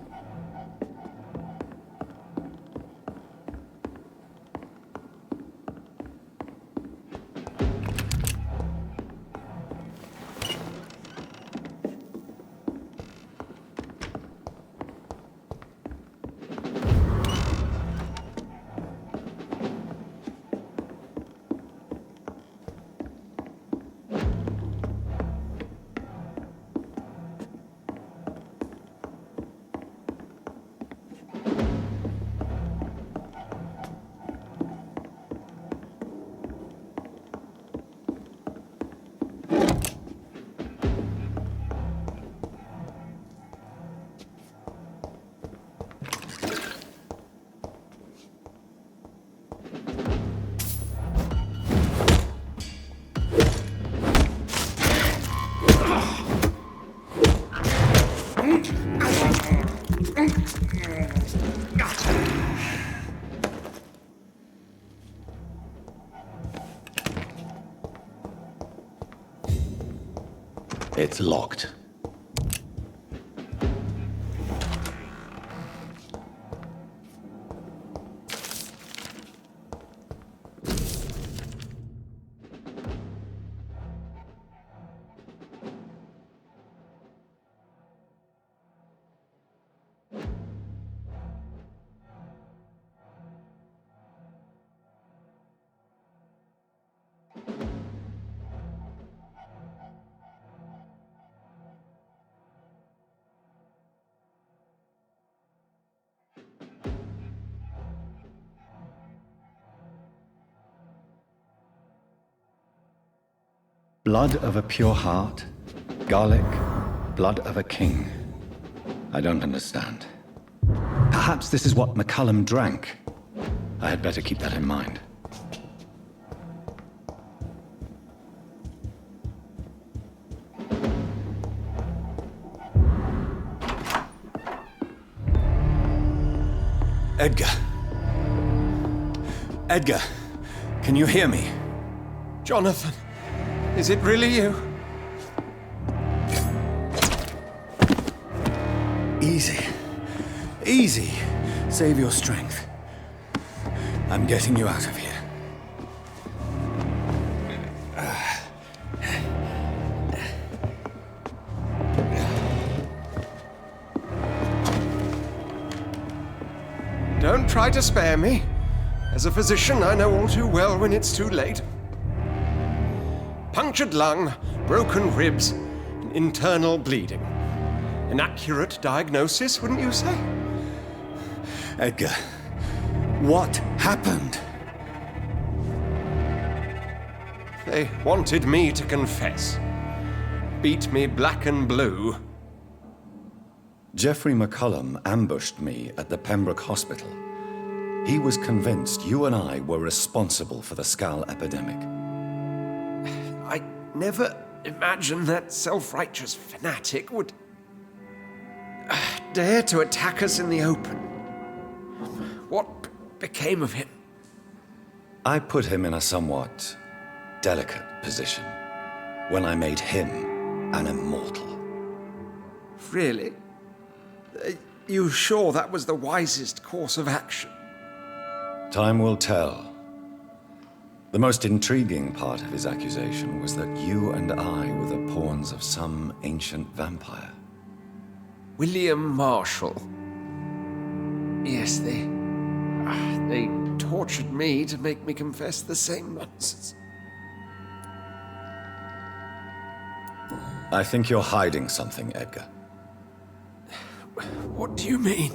It's locked. Blood of a pure heart, garlic, blood of a king. I don't understand. Perhaps this is what Mccullum drank. I had better keep that in mind. Edgar. Edgar, can you hear me? Jonathan, is it really you? Easy. Easy. Save your strength. I'm getting you out of here. Don't try to spare me. As a physician, I know all too well when it's too late. Punctured lung, broken ribs, and internal bleeding. An accurate diagnosis, wouldn't you say? Edgar, what happened? They wanted me to confess. Beat me black and blue. Geoffrey Mccullum ambushed me at the Pembroke Hospital. He was convinced you and I were responsible for the Skal epidemic. I never imagined that self-righteous fanatic would dare to attack us in the open. What became of him? I put him in a somewhat delicate position when I made him an immortal. Really? You sure that was the wisest course of action? Time will tell. The most intriguing part of his accusation was that you and I were the pawns of some ancient vampire. William Marshall. Yes, they tortured me to make me confess the same nonsense. I think you're hiding something, Edgar. What do you mean?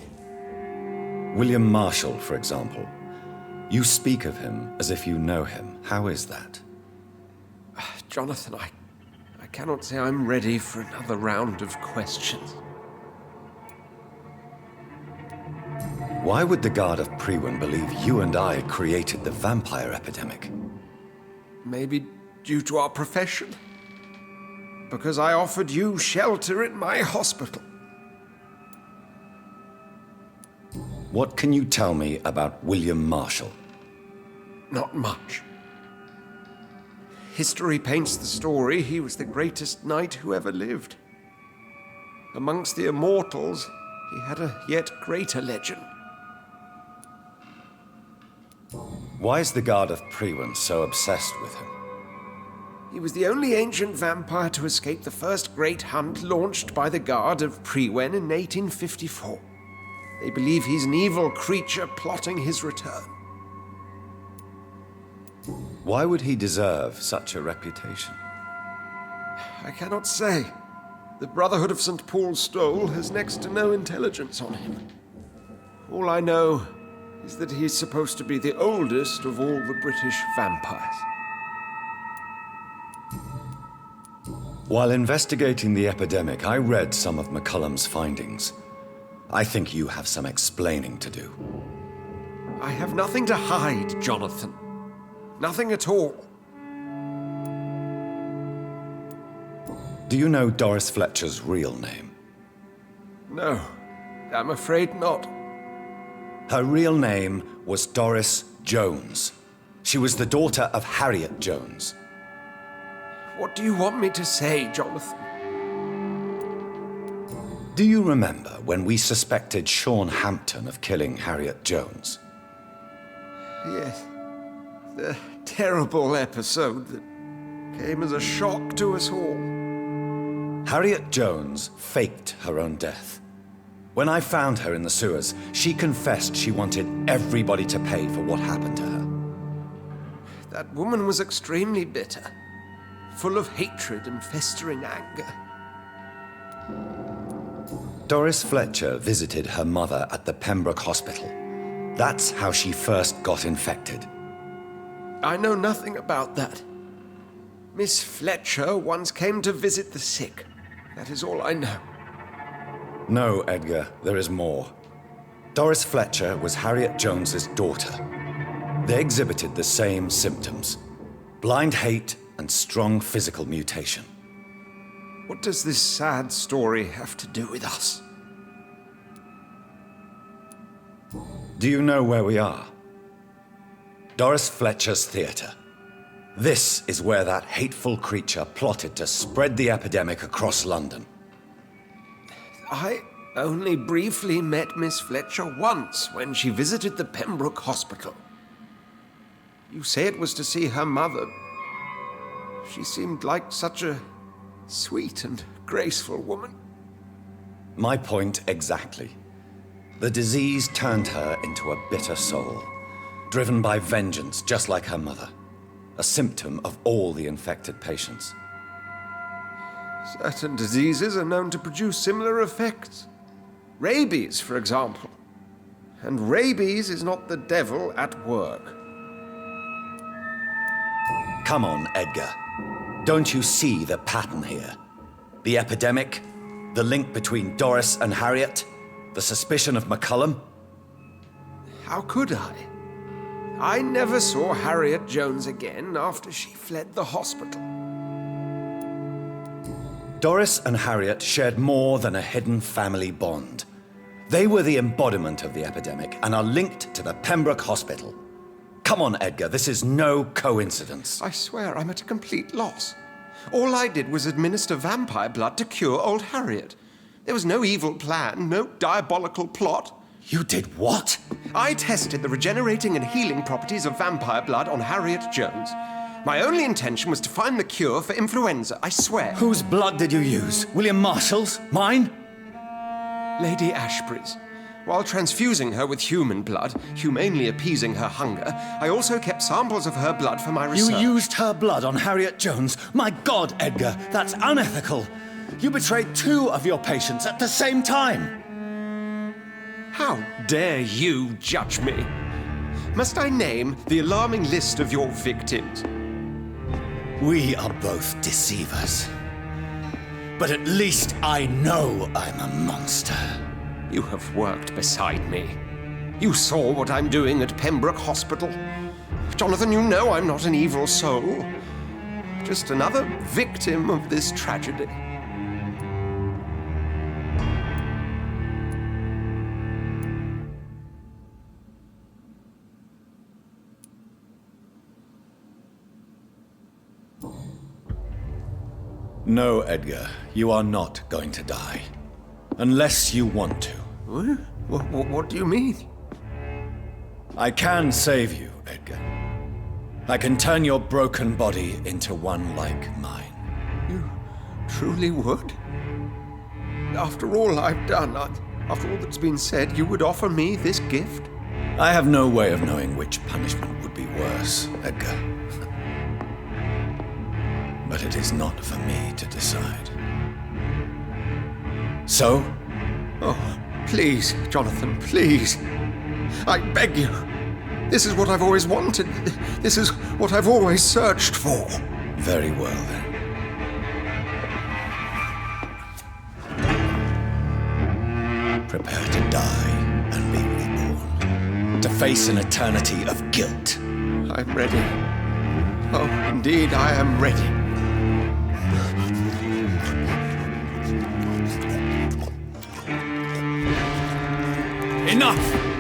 William Marshall, for example. You speak of him as if you know him. How is that? Jonathan, I cannot say I'm ready for another round of questions. Why would the Guard of Priwen believe you and I created the vampire epidemic? Maybe due to our profession? Because I offered you shelter in my hospital. What can you tell me about William Marshall? Not much. History paints the story he was the greatest knight who ever lived. Amongst the immortals, he had a yet greater legend. Why is the Guard of Priwen so obsessed with him? He was the only ancient vampire to escape the first great hunt launched by the Guard of Priwen in 1854. They believe he's an evil creature plotting his return. Why would he deserve such a reputation? I cannot say. The Brotherhood of St. Paul's Stole has next to no intelligence on him. All I know is that he's supposed to be the oldest of all the British vampires. While investigating the epidemic, I read some of Mccullum's findings. I think you have some explaining to do. I have nothing to hide, Jonathan. Nothing at all. Do you know Doris Fletcher's real name? No, I'm afraid not. Her real name was Doris Jones. She was the daughter of Harriet Jones. What do you want me to say, Jonathan? Do you remember when we suspected Sean Hampton of killing Harriet Jones? Yes. The terrible episode that came as a shock to us all. Harriet Jones faked her own death. When I found her in the sewers, she confessed she wanted everybody to pay for what happened to her. That woman was extremely bitter, full of hatred and festering anger. Doris Fletcher visited her mother at the Pembroke Hospital. That's how she first got infected. I know nothing about that. Miss Fletcher once came to visit the sick. That is all I know. No, Edgar, there is more. Doris Fletcher was Harriet Jones's daughter. They exhibited the same symptoms: blind hate and strong physical mutation. What does this sad story have to do with us? Do you know where we are? Doris Fletcher's theater. This is where that hateful creature plotted to spread the epidemic across London. I only briefly met Miss Fletcher once when she visited the Pembroke Hospital. You say it was to see her mother. She seemed like such a sweet and graceful woman. My point exactly. The disease turned her into a bitter soul, driven by vengeance just like her mother. A symptom of all the infected patients. Certain diseases are known to produce similar effects. Rabies, for example. And rabies is not the devil at work. Come on, Edgar. Don't you see the pattern here? The epidemic, the link between Doris and Harriet, the suspicion of Mccullum? How could I? I never saw Harriet Jones again after she fled the hospital. Doris and Harriet shared more than a hidden family bond. They were the embodiment of the epidemic and are linked to the Pembroke Hospital. Come on, Edgar, this is no coincidence. I swear I'm at a complete loss. All I did was administer vampire blood to cure old Harriet. There was no evil plan, no diabolical plot. You did what? I tested the regenerating and healing properties of vampire blood on Harriet Jones. My only intention was to find the cure for influenza, I swear. Whose blood did you use? William Marshall's? Mine? Lady Ashbury's. While transfusing her with human blood, humanely appeasing her hunger, I also kept samples of her blood for my research. You used her blood on Harriet Jones? My God, Edgar, that's unethical. You betrayed 2 of your patients at the same time. How dare you judge me? Must I name the alarming list of your victims? We are both deceivers. But at least I know I'm a monster. You have worked beside me. You saw what I'm doing at Pembroke Hospital. Jonathan, you know I'm not an evil soul. Just another victim of this tragedy. No, Edgar, you are not going to die. Unless you want to. What do you mean? I can save you, Edgar. I can turn your broken body into one like mine. You truly would? After all I've done, after all that's been said, you would offer me this gift? I have no way of knowing which punishment would be worse, Edgar. But it is not for me to decide. So? Oh, please, Jonathan, please. I beg you. This is what I've always wanted. This is what I've always searched for. Very well, then. Prepare to die and be reborn. To face an eternity of guilt. I'm ready. Oh, indeed, I am ready. Enough!